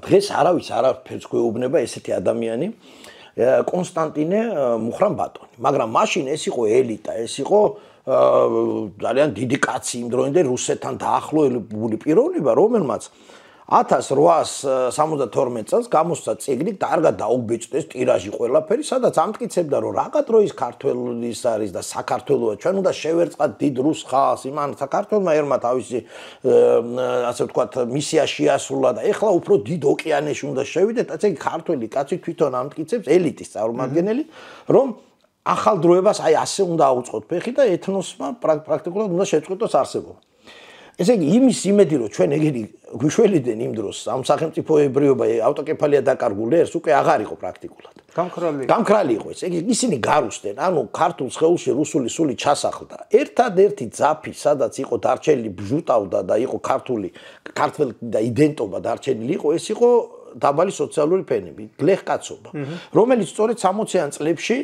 დღეს არავის არაფერს გვეუბნება ესეთი ადამიანი კონსტანტინე მუხრან-ბატონი, მაგრამ მაშინ ეს იყო ელიტა, ეს იყო ძალიან დიდი კაცი იმ დროინდელი რუსეთთან დაახლოებული პიროვნება, რომელმაც 1872 წელს გამოსცა წიგნი, კარგად დაუბეჭდეს ტირაჟი ყველაფერი, სადაც ამტკიცებდა, რომ რა დროის ქართველის არის და საქართველოა, ჩვენ უნდა შევერწყათ დიდ რუს ხალხს, იმან საქართველმა ერმა თავისი ასე ვთქვათ, მისია შეასრულა და ეხლა უფრო დიდ ოკეანეში უნდა შევიდეთ, ასე ქართველი კაცი თვითონ ამტკიცებს ელიტის წარმომადგენელი, რომ ახალ დროებას აი ასე უნდა აუწყოთ ფეხი და ეთნოსმა პრაქტიკულად უნდა შეწყვიტოს არსებობა. ესე იგი იმის იმედი რომ ჩვენ ეგეთი გვიშველიდან იმ დროს ამ სახელმწიფოებრიობა ავტოკეფალია დაკარგული ერს უკვე აღარ იყო პრაქტიკულად. გამქრალი იყო ეს. იგი ისინი გარუსდნენ, ანუ ქართულ სხეულში რუსული სული ჩასახლდა. ერთადერთი ძაფი, სადაც იყო დარჩენილი ბჟუტავდა და იყო ქართული და იდენტობა დარჩენილი იყო, ეს იყო დაბალი სოციალური ფენები, გლეხკაცობა, რომელიც სწორედ 60-იან წლებში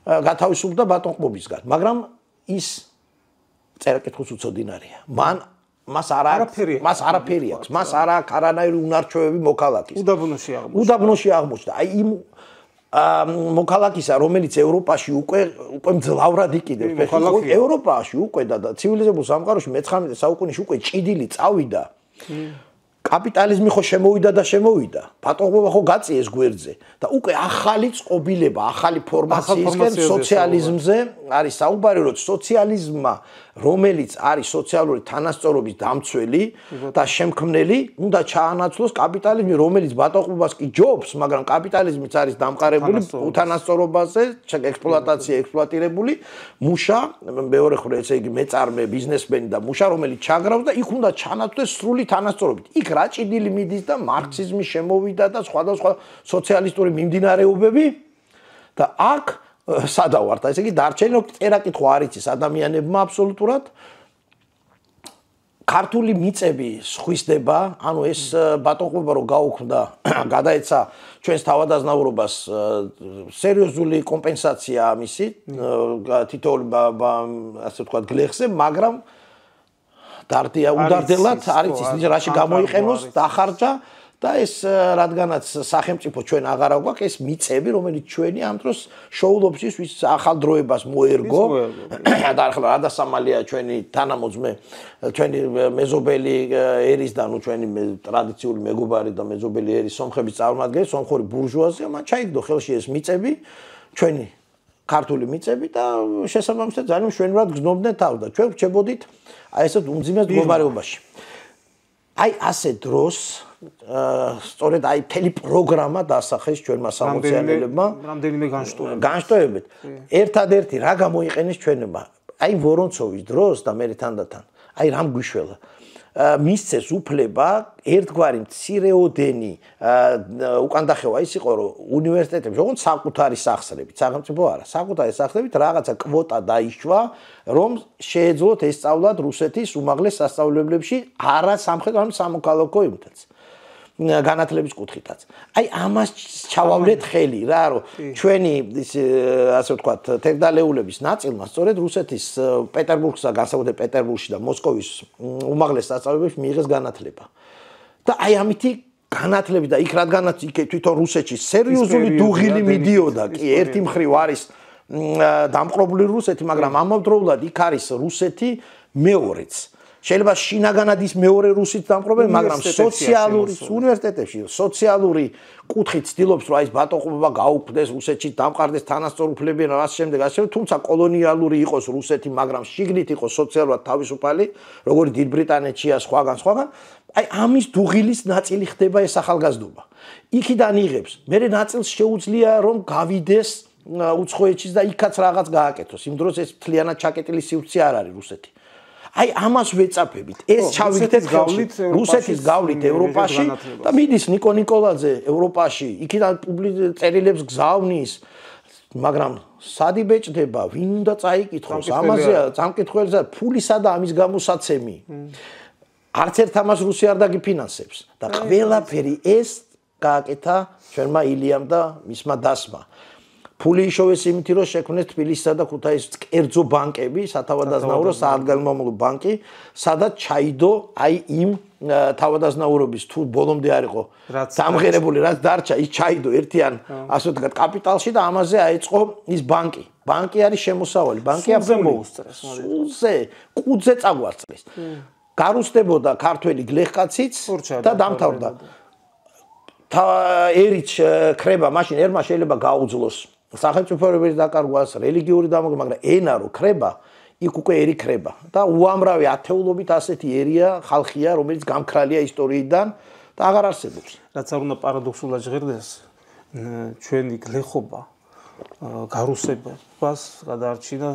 გათავისუფლდა ბატონყმობისგან, მაგრამ ის წერა-კითხვის უცოდინარია. მას არაფერი აქვს, მას არ აქვს არანაირი უნარჩვევები მოქალაქის. უდაბნოში აღმოჩნდა. აი იმ მოქალაქისა, რომელიც ევროპაში უკვე მძლავრად იყიდებს. ევროპაში უკვე და ცივილიზებულ სამყაროში მე-19 საუკუნეში უკვე ჭიდილი წავიდა. კაპიტალიზმი ხო შემოვიდა და შემოვიდა. ბატონყმობა ხო გაწიეს გვერდზე და უკვე ახალი წყობილება, ახალი ფორმაციისკენ სოციალიზმზე არის საუბარი, რომ სოციალიზმმა, რომელიც არის სოციალური თანასწორობის დამცველი და შემქმნელი, უნდა ჩაანაცვლოს კაპიტალიზმი, რომელიც ბატონყმობას კი ჯობს, მაგრამ კაპიტალიზმიც არის დამყარებული უთანასწორობაზე, ექსპლუატაცია, ექსპლუატირებული, მუშა, მეორე მხრივ ესე იგი მეწარმე, ბიზნესმენი და მუშა, რომელიც ჩაგრავს და იქ უნდა ჩანაცვლოს სრული თანასწორობით. იქ რა ჭიდილი მიდის და მარქსიზმი შემოვიდა და სხვადასხვა სოციალისტური მიმდინარეობები და აქ სადავართ, ესე იგი დარჩენილი წერა-კითხვა არ იცის ადამიანებმა აბსოლუტურად. ქართული მიწები სხვისდება, ანუ ეს ბატონყმობა რო გაუქმდა, გადაეცა ჩვენს თავადაზნაურობას სერიოზული კომპენსაცია ამისი, თითოეული ასე ვთქვათ გლეხზე, მაგრამ უდარდელად არ იცის რაში გამოიყენოს, დახარჯა და ეს რადგანაც სახელმწიფო ჩვენ აღარ აგვაქვს ეს მიწები, რომელიც ჩვენი ამ დროს შოულობს ვის ახალ დროებას მოერგო და ახლა რადასამალია ჩვენი თანამოძმე, ჩვენი მეზობელი ერის და ნუ ჩვენი ტრადიციული მეგობარი და მეზობელი ერის სომხების წარმომადგენელი, სომხური ბურჟუაზია, მან ჩაიგდო ხელში ეს მიწები, ჩვენი ქართული მიწები და შესაბამისად ძალიან მშვენივრად გზნობდნენ თავს და ჩვენ ვჩებოდით აი ესეთ უმძიმეს მდგომარეობაში. აი ასე დროს სწორედ აი მთელი პროგრამა დასახეს ჩვენმა სამოციანელებმა რამდენიმე განშტოებით. ერთადერთი რა გამოიყენეს ჩვენებმა? აი ვორონცოვის დროს და მე თანდათან აი რამ გვიშველა მისცეს უფლება ერთგვარი მცირეოდენი უკანდახევა ის იყო რომ უნივერსიტეტებში ოღონდ საკუთარი სახსრებით სახელმწიფო არა საკუთარი სახსრებით რაღაცა კვოტა დაიშვა რომ შეეძლოთ ესწავლათ რუსეთის უმაღლეს სასწავლებლებში არა სამხრეთ ან სამოქალაქო იმთაც განათლების კუთხითაც. აი ამას ჩავავლეთ ხელი რა რომ ჩვენი ასე ვთქვათ თერგდალეულების ნაწილმა სწორედ რუსეთის პეტერბურგსა განსაკუთრებით პეტერბურგში და მოსკოვის უმაღლეს სასწავლებლებში მიიღეს განათლება. და აი ამითი განათლები და იქ რადგანაც იქ თვითონ რუსეთში სერიოზული დუღილი მიდიოდა კი ერთი მხრივ არის დამყრობლი რუსეთი, მაგრამ ამავდროულად იქ არის რუსეთი მეორეც. შეიძლება შინაგანად ის მეორე რუსით დამყრობენ, მაგრამ სოციალური უნივერსიტეტებში სოციალური კუთხით ცდილობს რომ აი ეს ბატონყმობა გაუქმდეს, რუსეთში დამყარდეს თანასწორ უფლებები და ასე შემდეგ, თუმცა კოლონიალური იყოს რუსეთი, მაგრამ შიგნით იყოს სოციალურად თავისუფალი, როგორც დიდ ბრიტანეთშია სხვაგან. აი ამის დუღილის ნაწილი ხდება ეს ახალგაზრდობა. იქიდან იღებს, მერე ნაწილს შეუძლია რომ გავიდეს უცხოეთში და იქაც რაღაც გააკეთოს. იმ დროს ეს მთლიანად ჩაკეტილი სივრცე არ არის რუსეთი. აი ამას ვეწაფებით. ეს ჩავიგდეთ რუსეთის გავლით ევროპაში და მიდის ნიკო ნიკოლაძე ევროპაში, იქიდან წერილებს გზავნის, მაგრამ სად იბეჭდება, ვინ უნდა წაიკითხოს, ამაზე წამკითხველზე ფულისა და ამის გამოსაცემი. არც ერთ ამას რუსი არ დაგიფინანსებს და ყველაფერი ეს გააკეთა ჩვენმა ილიამ და მისმა დასმა. ფული იშოვეს იმით, რომ შექმნეს თბილისისა და ქუთაისის კერძო ბანკები, სათავადაზნაურო სააღდგომლო ბანკი, სადაც ჩაიდო აი იმ თავადაზნაურობის თუ ბოლომდე არ იყო დამღერებული, რაც დარჩა, ის ჩაიდო ერთიან ასე ვთქვათ კაპიტალში და ამაზე აეწყო ის ბანკი. ბანკი არის შემოსავალი, ბანკი მოუსწრეს. ყურძე წაგვასწრეს. გარუსდებოდა ქართველი გლეხკაციც და დამთავრდა. ერიც ხრება, მაშინ ერმა შეიძლება გაუძლოს სახელმწიფოების დაკარგვას, რელიგიური დამოუკიდებლობა, მაგრამ ენა რო ხრება, იქ უკვე ერი ხრება და უამრავი ათეულობით ასეთი ერია, ხალხია, რომელიც გამქრალია ისტორიიდან და აღარ არსებობს. რაც არ უნდა პარადოქსულად ჟღერდეს, ჩვენი გლეხობა გარუსებას გადაარჩინა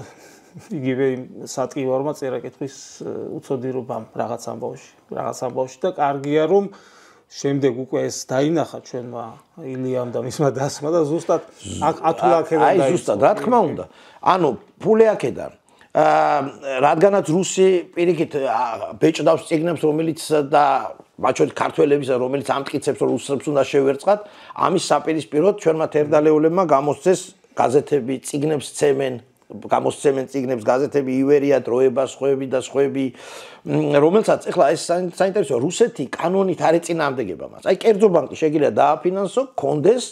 იგივე სატყივარმა წერა-კითხვის უცოდინობამ რაღაც ამბავში და კარგია რომ შემდეგ უკვე ეს დაინახა ჩვენმა ილიამ და მისმა დასმა და ზუსტად ათულაკედან აი ზუსტად რა თქმა უნდა ანუ ფული აქედან რადგანაც რუსი პირიქით ბეჭდავს წიგნებს რომელიც და მაჩვენეთ ქართველების რომელიც ამტკიცებს რომ რუსებს უნდა შევერწყათ ამის საპირისპიროდ ჩვენმა თერდალეულებმა გამოსცეს გაზეთები წიგნებს ცემენ გამოსცემენ წიგნებს გაზეთები ივერია დროება სხვები და სხვები რომელსაც ეხლა ეს საინტერესოა რუსეთი კანონით არ ეწინააღმდეგება მას აი კერძო ბანკი შეგიძლია დააფინანსო კონდეს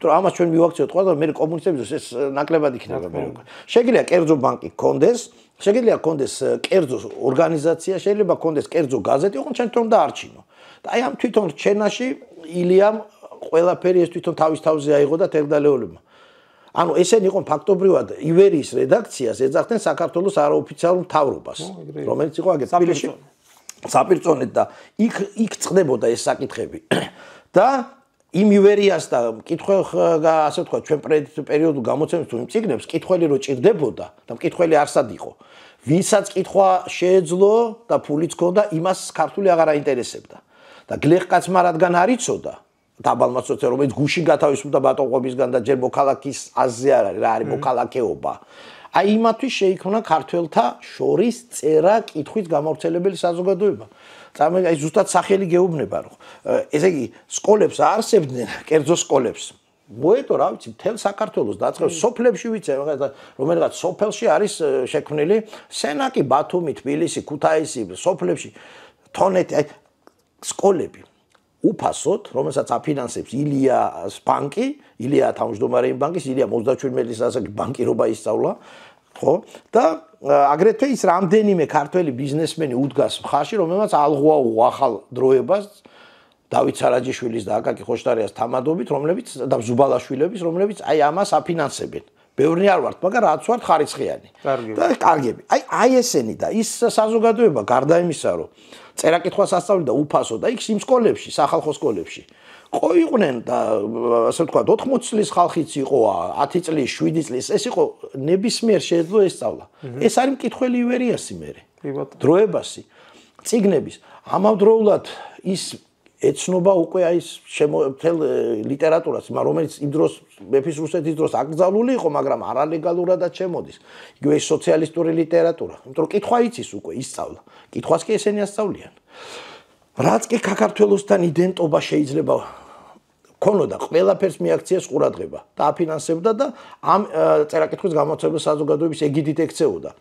იმიტომ რომ ამას ჩვენ მივაქციოთ ყველა და მე კომუნისტებისთვის ეს ნაკლებად იქნება მე უკვე შეგიძლია კერძო ბანკი კონდეს შეგიძლია კონდეს კერძო ორგანიზაცია შეიძლება კონდეს კერძო გაზეთი ოღონდ ჩვენ თვითონ დაარჩინო და აი ამ თვითონ რჩენაში ილიამ ყველაფერი ეს თვითონ თავის თავზე აიღო და თერდალეულებმა ანუ ესენი იყო ფაქტობრივად ივერიის რედაქციას ეძახდნენ საქართველოს არაოფიციალურ მთავრობას რომელიც იყო აგერ თბილისში საპირწონედ და იქ წდებოდა ეს საკითხები და იმ ივერიას და კითხვა ასე ვთქვათ ჩვენ პერიოდულ გამოცემებს თუ იმ წიგნებს კითხველი რო ჭირდებოდა და კითხველი არსად იყო ვისაც კითხვა შეეძლო და ფულიც ჰქონდა იმას ქართული აღარ აინტერესებდა და გლეხკაცმა რადგან არ იცოდა დაბალ მასოც რომელიც გუშინ გათავისუფლდა ბატონყობისგან და ჯერ მოქალაქის აზზე არ არის რა არის მოქალაქეობა აი იმათვის შეიქმნა ქართველთა შორის წერა კითხვის გამავრცელებელი საზოგადოება წარმოიდგინე აი ზუსტად სახელი გეუბნება რომ ესე იგი სკოლებს არსებდნენ კერძო სკოლებს მოედო რა ვიცი მთელ საქართველოს დაწყებს სოფლებში ვიცი რომელიღაც სოფელში არის შექმნილი სენაკი ბათუმი თბილისი ქუთაისი სოფლებში თონეთი აი სკოლები უფასოდ, რომელსაც აფინანსებს ილიას ბანკი, ილია თავმჯდომარე ბანკის, ილია 37 წელიწადში ბანკირობა ისწავლა, ხო? და აგრეთვე ის რამდენიმე ქართველი ბიზნესმენი უდგას მხარში, რომელმაც ალღუაუ ახალ დროებას დავით სარაჯიშვილის და აკაკი ხოშტარიას თამადობით, რომლებიც და ზუბალაშვილების, რომლებიც აი ამას აფინანსებენ. ბევრი არ ვართ, მაგრამ რაც ვართ ხარისხიანი. და კარგები. აი ესენი და ის საზოგადოება გარდა იმისა, რომ წერა-კითხვას ასწავლიდა უფასო და იქ იმ სკოლებში, სახალხო სკოლებში. ყოიყვნენ და ასე ვთქვათ 80 წლის ხალხიც იყო, 10 წლის, 7 წლის, ეს იყო ნებისმიერ შეეძლო ესწავლა. ეს არის მკითხველი ივერიასი მერე. დროებასი, წიგნების. ამავდროულად ის ეცნობა უკვე აი შემოთელ ლიტერატურას, რომელიც იმ დროს მეფის რუსეთის დროს აკრძალული იყო, მაგრამ არალეგალურადაც შემოდის. იგივე სოციალისტური ლიტერატურა. იმიტომ რომ კითხვა იცის უკვე ისწავლა. კითხვას კი ესენი ასწავლიან. რაც კი საქართველოსთან იდენტობა შეიძლება ქონოდა, ყველაფერს მიაქციეს ყურადღება და აფინანსებდა და ამ წერა-კითხვის გამოცემის საზოგადოების ეგიდით ექცეოდა.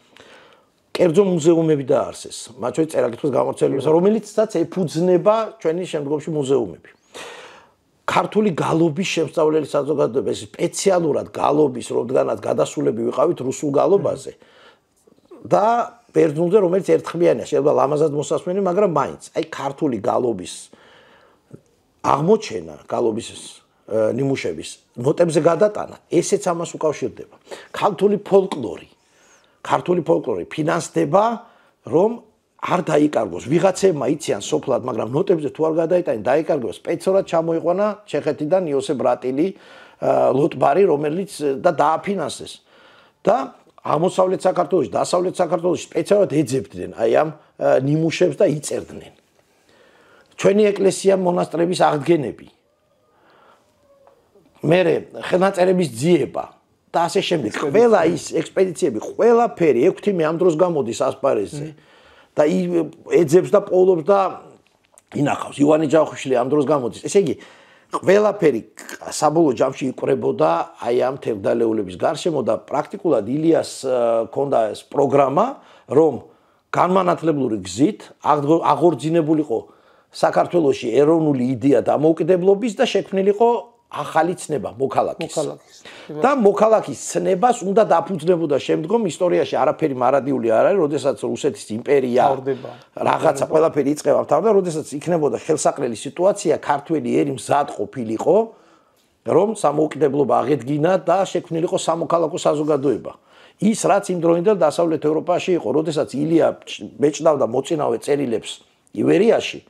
კერძო მუზეუმები დაარსეს, მათ შორის წერა-კითხვის გამოცემის, რომელიცაც ეფუძნება ჩვენი შემდგომში მუზეუმები. ქართული გალობის შემსწავლელი საზოგადოება, სპეციალურად გალობის, როდღანაც გადასულები ვიყავით რუსულ გალობაზე და ბერძნულზე, რომელიც ერთხმიანია, შეიძლება ლამაზად მოსასმენი, მაგრამ მაინც, აი ქართული გალობის აღმოჩენა, გალობის ნიმუშების ნოტებზე გადატანა, ესეც ამას უკავშირდება. ქართული ფოლკლორი ფინანსდება, რომ არ დაიკარგოს. ვიღაცებმა იციან სოფლად, მაგრამ ნოტებზე თუ არ გადაიტანენ, დაიკარგოს. სპეციალურად ჩამოიყვანა ჩეხეთიდან იოსებ რატილი ლოტბარი, რომელიც და დააფინანსეს. და აღმოსავლეთ საქართველოში, დასავლეთ საქართველოში სპეციალურად ეძებდნენ აი ამ ნიმუშებს და იწერდნენ. ჩვენი ეკლესია მონასტრების აღდგენები. მერე ხელნაწერების ძიება და ასე შემდეგ. ყველა ის ექსპედიციები, ყველაფერი 6 ამ დროს გამოდის ასპარეზზე. და ეძებს და პოულობს და ინახავს. ივანე ჯავახიშვილი ამ დროს გამოდის. ესე იგი, ყველაფერი საბოლოო ჯამში იყრებოდა აი ამ თერდალეულების გარშემო და პრაქტიკულად ილიას ჰქონდა ეს პროგრამა, რომ განმანათლებლური გზით აღორძინებულიყო საქართველოში ეროვნული იდეა დამოუკიდებლობის და შექმნილიყო ახალი ცნება მოქალაქის. და მოქალაქის ცნებას უნდა დაფუძნებოდა შემდგომ ისტორიაში არაფერი მარადიული არ არის, როდესაც რუსეთის იმპერია რაღაცა ყველაფერი იწყება მთავრდება, როდესაც იქნებოდა ხელსაყრელი სიტუაცია, ქართველი ერი მზად ყოფილიყო, რომ სამოუკიდებლობა აღედგინა და შექმნილიყო სამოქალაქო საზოგადოება. ის რაც იმ დროინდელ დასავლეთ ევროპაში იყო, როდესაც ილია მეჭდავდა მოწინავე წერილებს ივერიაში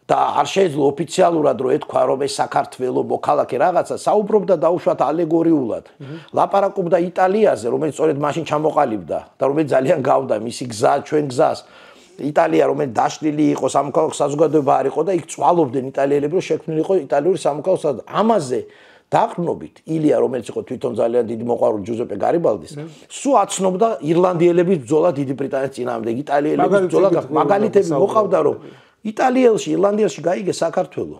და არ შეიძლება ოფიციალურად რომ ეთქვა რომ ეს საქართველოს მოქალაქე რაღაცა საუბრობდა დაუშვათ ალეგორიულად. ლაპარაკობდა იტალიაზე, რომელიც სწორედ მაშინ ჩამოყალიბდა და რომელიც ძალიან გავდა მისი გზა ჩვენ გზას. იტალია რომელიც დაშლილი იყო სამოქალაქო საზოგადოება არ იყო და იქ წვალობდნენ იტალიელები რომ შექმნილიყო იტალიური სამოქალაქო საზოგადოება. ამაზე დაყრდნობით ილია რომელიც იყო თვითონ ძალიან დიდი მოყვარული ჯუზეპე გარიბალდის სულ აცნობდა ირლანდიელების ბრძოლა დიდი ბრიტანეთის წინააღმდეგ იტალიელების ბრძოლა მაგალითები მოყავდა რომ იტალიელში ირლანდიაში გაიგე საქართველო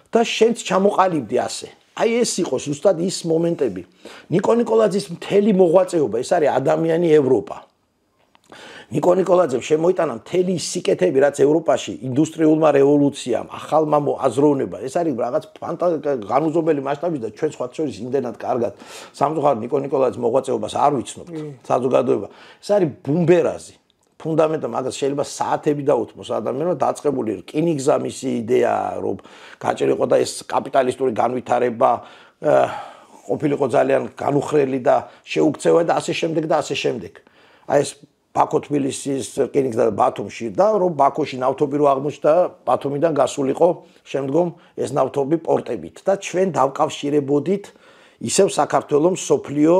და შენც ჩამოყალიბდი ასე აი ეს იყო ზუსტად ის მომენტები ნიკო ნიკოლაძის მთელი მოღვაწეობა ეს არის ადამიანი ევროპა ნიკო-ნიკოლაძემ შემოიტანა მთელი სიკეთები, რაც ევროპაში ინდუსტრიულმა რევოლუციამ, ახალმა აზროვნებამ, ეს არის რაღაც განუზომელი მასშტაბის და ჩვენ სხვათა შორის იმდენად კარგად სამწუხაროდ ნიკო-ნიკოლაძის მოღვაწეობას არ ვიცნობთ საზოგადოება. ეს არის ბუმბერაზი. ფუნდამენტა მაგას შეიძლება საათები დაუთმოს ადამიანმა დაწყებული რკინიგზა მისი იდეა, რომ გაჭირიყო და ეს კაპიტალისტური განვითარება ყოფილიყო ძალიან განუხრელი და შეუქცევა და ასე შემდეგ და ასე შემდეგ. აი ეს ბაქო თბილისის რკინიგზა ბათუმში და რომ ბაქოში ნავთობი რო აღმოჩნდა ბათუმიდან გასულიყო შემდგომ ეს ნავთობი პორტებით და ჩვენ დავკავშირებოდით ისევ საქართველოს სოფლიო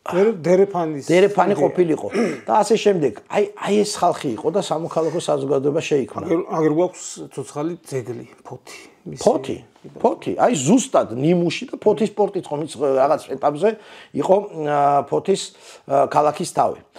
დერეფანი ყოფილიყო და ასე შემდეგ აი ეს ხალხი იყო და სამოქალაქო საზოგადოება შეიქმნა აგერ გვაქვს ცოცხალი ძეგლი ფოთი აი ზუსტად ნიმუში და ფოთის პორტიც ხომ რაღაც ეტაპზე იყო ფოთის ქალაქის თავი